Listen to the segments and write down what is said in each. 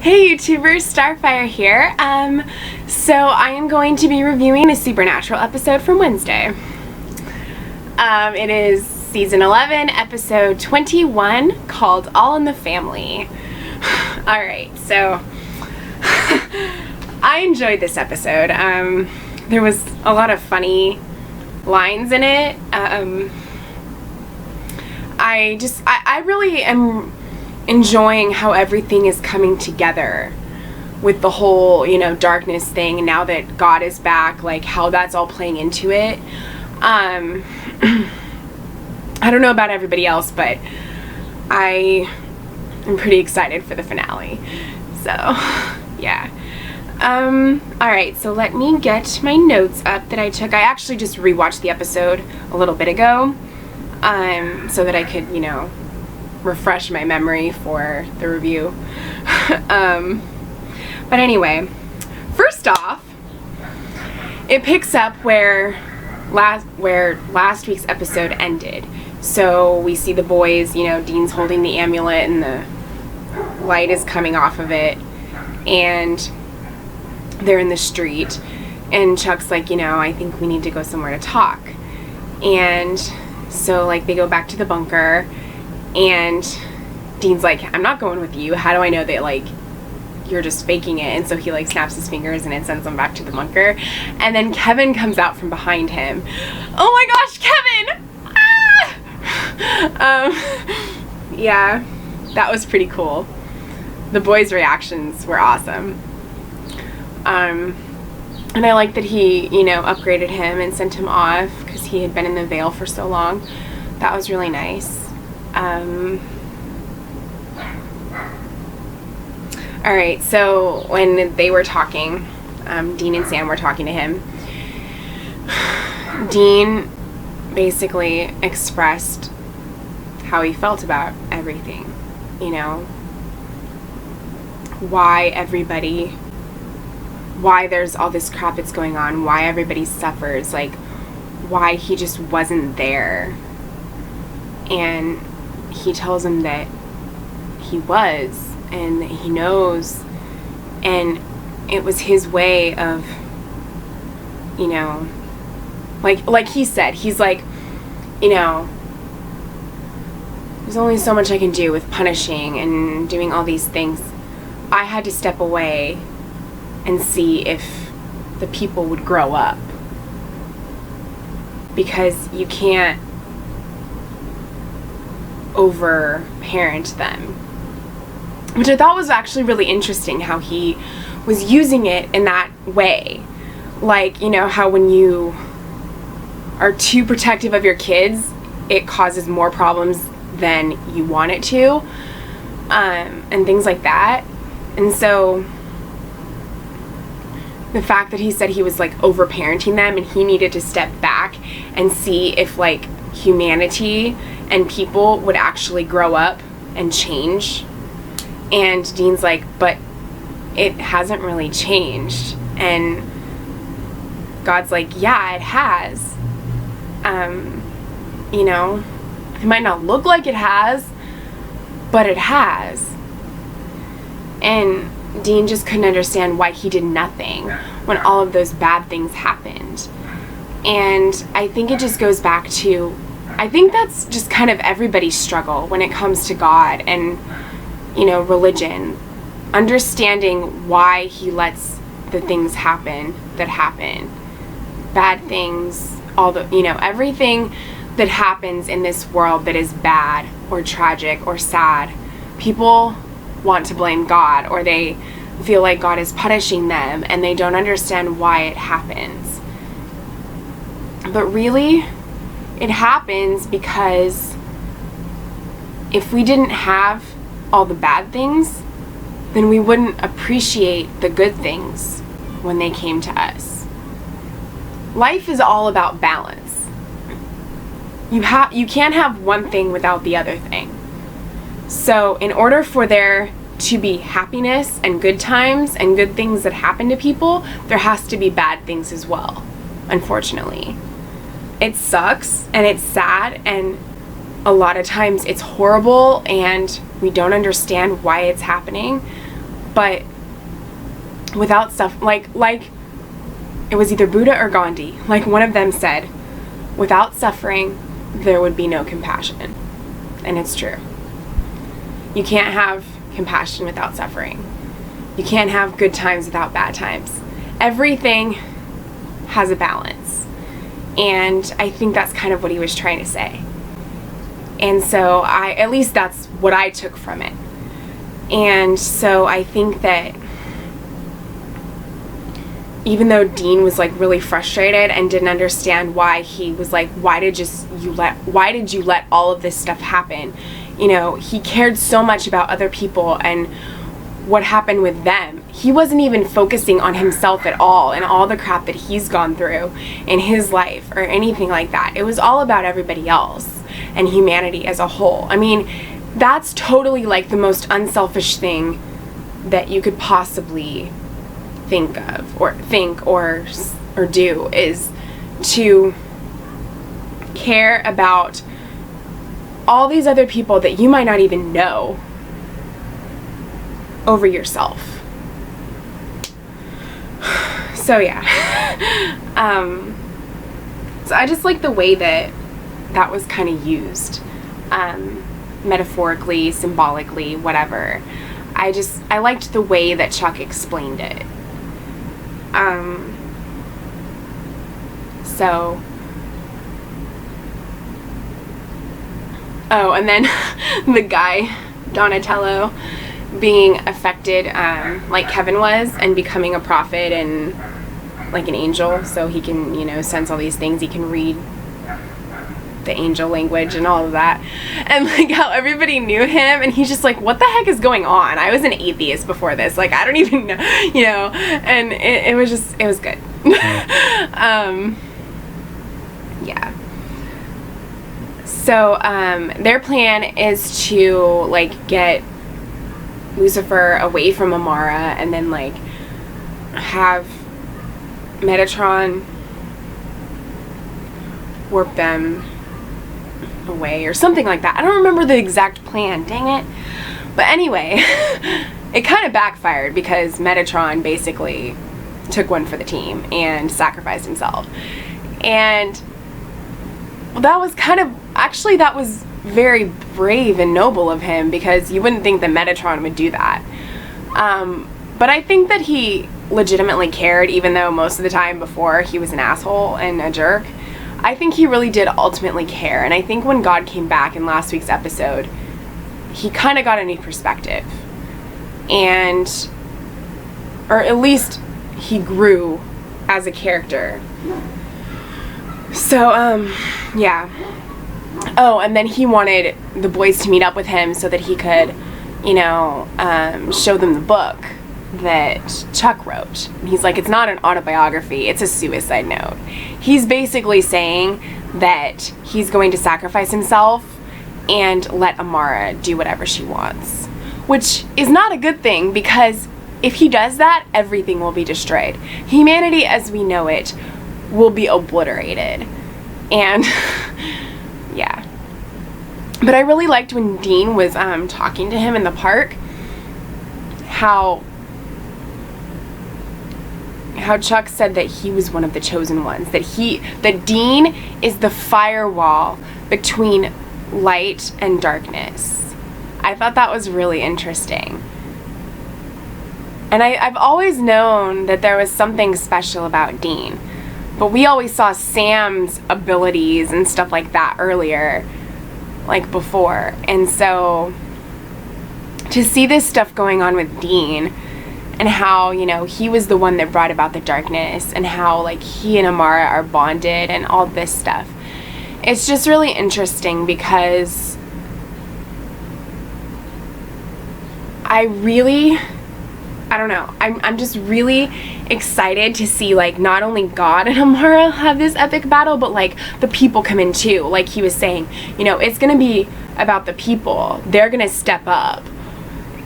Hey YouTubers, Starfire here. So I am going to be reviewing a Supernatural episode from Wednesday. It is season 11, episode 21, called All in the Family. Alright, so I enjoyed this episode. There was a lot of funny lines in it. I really am enjoying how everything is coming together with the whole, darkness thing, and now that God is back, like how that's all playing into it. I don't know about everybody else, but I am pretty excited for the finale. So, yeah. Alright, so let me get my notes up that I took. I actually just rewatched the episode a little bit ago, so that I could, refresh my memory for the review. But anyway, first off, it picks up where last week's episode ended. So we see the boys, Dean's holding the amulet and the light is coming off of it, and they're in the street, and Chuck's like, I think we need to go somewhere to talk. And so like they go back to the bunker, and Dean's like, I'm not going with you. How do I know that like you're just faking it? And so he like snaps his fingers and it sends him back to the bunker. And then Kevin comes out from behind him. Oh my gosh, Kevin! Ah! Yeah, that was pretty cool. The boys' reactions were awesome. And I like that he, upgraded him and sent him off because he had been in the Vale for so long. That was really nice. Alright, so when they were talking, Dean and Sam were talking to him, Dean basically expressed how he felt about everything, why there's all this crap that's going on, why everybody suffers, like why he just wasn't there. And he tells him that he was, and that he knows, and it was his way of, like he said, he's like, there's only so much I can do with punishing and doing all these things. I had to step away and see if the people would grow up, because you can't over-parent them, which I thought was actually really interesting how he was using it in that way. Like, how when you are too protective of your kids, it causes more problems than you want it to, and things like that. And so the fact that he said he was like over-parenting them and he needed to step back and see if like humanity and people would actually grow up and change. And Dean's like, but it hasn't really changed. And God's like, yeah, it has. It might not look like it has, but it has. And Dean just couldn't understand why he did nothing when all of those bad things happened. And I think it just goes back to, I think that's just kind of everybody's struggle when it comes to God and, religion. Understanding why he lets the things happen that happen. Bad things, everything that happens in this world that is bad or tragic or sad. People want to blame God, or they feel like God is punishing them and they don't understand why it happens. But really, it happens because if we didn't have all the bad things, then we wouldn't appreciate the good things when they came to us. Life is all about balance. You can't have one thing without the other thing. So in order for there to be happiness and good times and good things that happen to people, there has to be bad things as well, unfortunately. It sucks and it's sad, and a lot of times it's horrible and we don't understand why it's happening. But without stuff, like it was either Buddha or Gandhi, like one of them said, without suffering, there would be no compassion. And it's true. You can't have compassion without suffering. You can't have good times without bad times. Everything has a balance. And I think that's kind of what he was trying to say. And so at least that's what I took from it. And so I think that even though Dean was like really frustrated and didn't understand why he was like, why did you let all of this stuff happen? You know, he cared so much about other people and what happened with them. He wasn't even focusing on himself at all and all the crap that he's gone through in his life or anything like that. It was all about everybody else and humanity as a whole. I mean, that's totally like the most unselfish thing that you could possibly think of or do, is to care about all these other people that you might not even know over yourself. So yeah. So I just like the way that was kind of used, metaphorically, symbolically, whatever. I liked the way that Chuck explained it. So, oh, and then the guy, Donatello, being affected, like Kevin was, and becoming a prophet and like an angel, so he can, you know, sense all these things. He can read the angel language and all of that, and like how everybody knew him, and he's just like, what the heck is going on? I was an atheist before this, like I don't even know, you know. And it was good. Yeah. So their plan is to like get Lucifer away from Amara and then like have Metatron warp them away or something like that. I don't remember the exact plan, dang it. But anyway, it kind of backfired because Metatron basically took one for the team and sacrificed himself. And that was that was very brave and noble of him, because you wouldn't think that Metatron would do that. But I think that he legitimately cared, even though most of the time before he was an asshole and a jerk. I think he really did ultimately care, and I think when God came back in last week's episode, he kind of got a new perspective, or at least he grew as a character. So, yeah. Oh, and then he wanted the boys to meet up with him so that he could, you know, show them the book that Chuck wrote. He's like, it's not an autobiography, it's a suicide note. He's basically saying that he's going to sacrifice himself and let Amara do whatever she wants, which is not a good thing, because if he does that, everything will be destroyed. Humanity as we know it will be obliterated. And yeah. But I really liked when Dean was talking to him in the park, how Chuck said that he was one of the chosen ones, that Dean is the firewall between light and darkness. I thought that was really interesting. And I've always known that there was something special about Dean, but we always saw Sam's abilities and stuff like that earlier, like before. And so to see this stuff going on with Dean, and how, you know, he was the one that brought about the darkness, and how like he and Amara are bonded and all this stuff, it's just really interesting, because I don't know, I'm just really excited to see like not only God and Amara have this epic battle, but like the people come in too. Like he was saying, you know, it's gonna be about the people. They're gonna step up,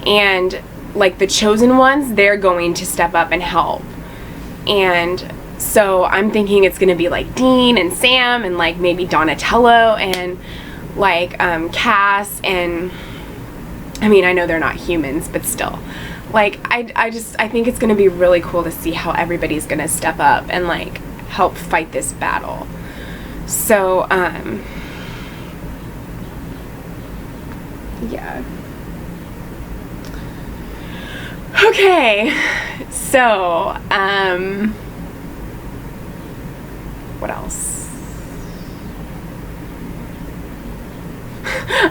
and like the chosen ones, they're going to step up and help. And so I'm thinking it's gonna be like Dean and Sam and like maybe Donatello and like Cass, and I mean, I know they're not humans, but still, Like, I think it's gonna be really cool to see how everybody's gonna step up and, like, help fight this battle. So, yeah. Okay, so, what else?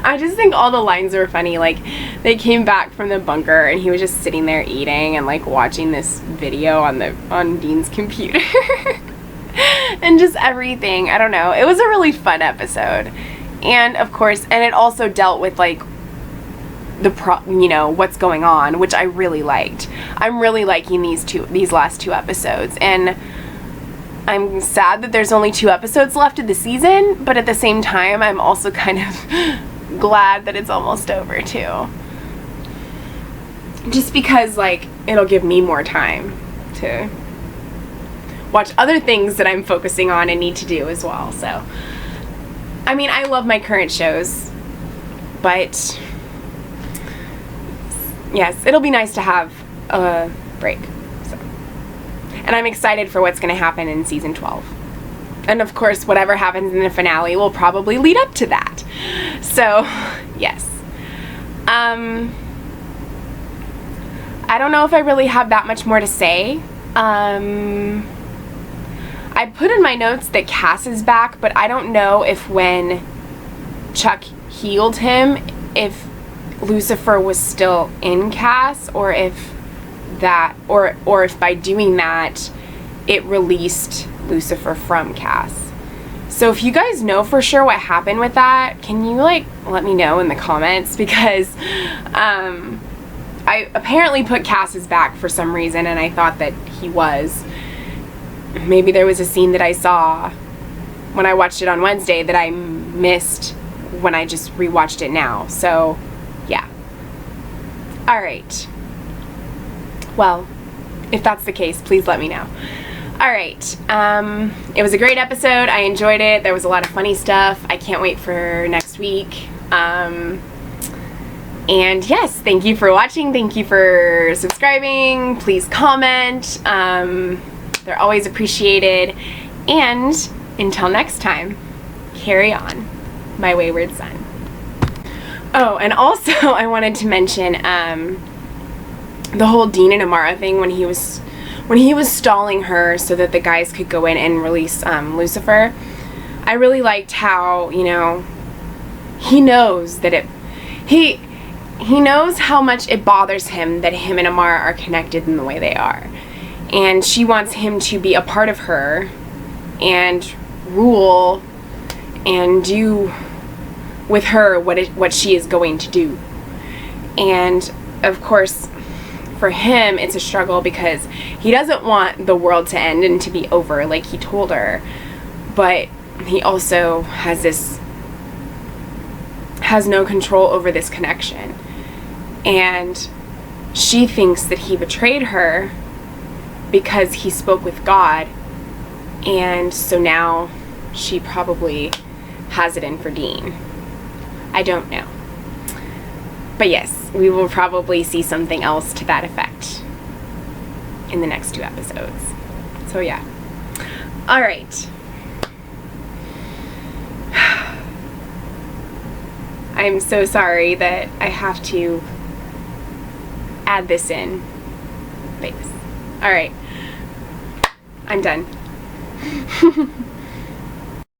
I just think all the lines were funny. Like, they came back from the bunker and he was just sitting there eating and, like, watching this video on Dean's computer. And just everything. I don't know. It was a really fun episode. And, of course, and it also dealt with, like, what's going on, which I really liked. I'm really liking these last 2 episodes. And I'm sad that there's only 2 episodes left of the season, but at the same time, I'm also kind of glad that it's almost over, too. Just because, like, it'll give me more time to watch other things that I'm focusing on and need to do as well. So, I mean, I love my current shows, but yes, it'll be nice to have a break. So. And I'm excited for what's going to happen in season 12. And of course, whatever happens in the finale will probably lead up to that. So, yes. I don't know if I really have that much more to say. I put in my notes that Cass is back, but I don't know if when Chuck healed him, if Lucifer was still in Cass, or if that, or if by doing that, it released Lucifer from Cass. So if you guys know for sure what happened with that, can you, like, let me know in the comments? Because I apparently put Cass is back for some reason, and I thought that he was. Maybe there was a scene that I saw when I watched it on Wednesday that I missed when I just rewatched it now. So, yeah. Alright. Well, if that's the case, please let me know. Alright. It was a great episode. I enjoyed it. There was a lot of funny stuff. I can't wait for next week. And yes, thank you for watching. Thank you for subscribing. Please comment. They're always appreciated. And until next time, carry on, my wayward son. Oh, and also I wanted to mention the whole Dean and Amara thing when he was stalling her so that the guys could go in and release Lucifer. I really liked how, you know, he knows that he knows how much it bothers him that him and Amara are connected in the way they are. And she wants him to be a part of her and rule and do with her what she is going to do. And of course, for him, it's a struggle because he doesn't want the world to end and to be over like he told her. But he also has no control over this connection. And she thinks that he betrayed her because he spoke with God, and so now she probably has it in for Dean. I don't know. But yes, we will probably see something else to that effect in the next 2 episodes. So yeah. Alright. I'm so sorry that I have to add this in. But yes. Alright. I'm done.